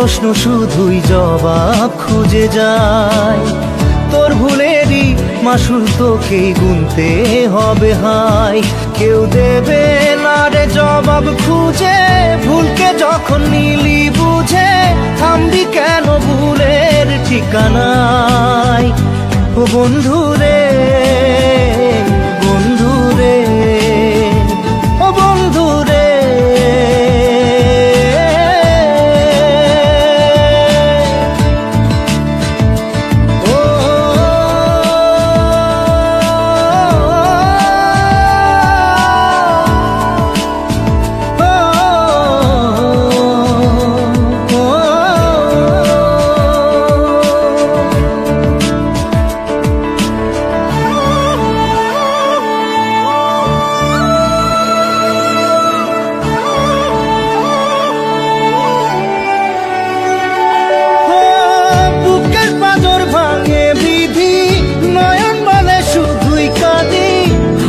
প্রশ্ন শুধুই জবাব খুঁজে যায়। তোর ভুলেরই মাসুল তোকেই গুনতে হবে হাই। কেউ দেবে না রে জবাব খুঁজে, ভুলকে যখন নিলি বুঝে থামবি কেন ভুলের ঠিকানায়। ও বন্ধু রে, বন্ধু রে, ও বন্ধু রে।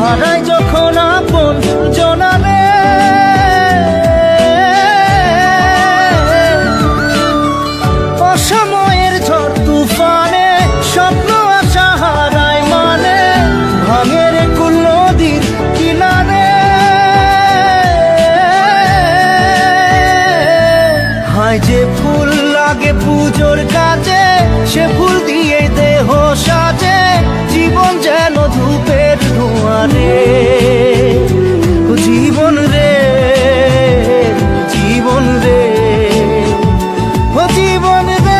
হারাই যখন আপন জনারে, অসময়ের ঝড় তুফানে স্বপ্ন আশা হারায় মানে, ভাঙের কুল নদীর কিনারে। হায় যে ফুল লাগে পুজোর কাজে, সে ফুল দিয়ে দেহ সাজে, জীবন যেন ধূপের ধোঁয়ারে। জীবন রে, জীবন রে, ও জীবন রে।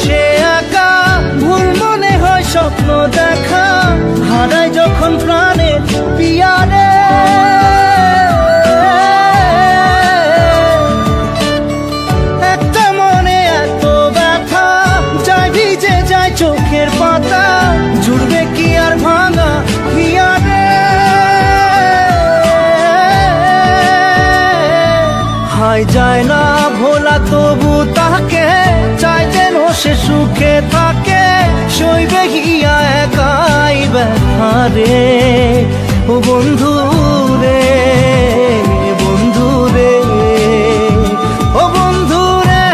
সে একা ভুল মনে হয় স্বপ্ন দেখা, হারাই যখন প্রাণের পিয়ারে। একটা মনে এত ব্যথা যায় ভিজে যায় চোখের পাতা, জুড়বে কি আর ভাঙা হিয়ারে। হায় যায় না ভোলা তবু তাকে চাই যেন সে সুখে থাকে, সইবে হিয়া একাই ব্যথা রে। ও বন্ধু রে, বন্ধু রে, ও বন্ধু রে।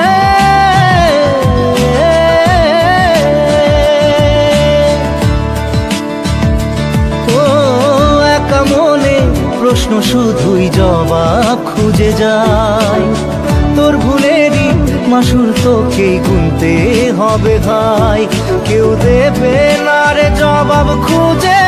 ও একা মনে প্রশ্ন শুধুই জবাব খুঁজে যায়। তোর ভুলেরই মাসুল তোকেই গুনতে হবে ভাই। কেউ দেবে না রে জবাব খুঁজে,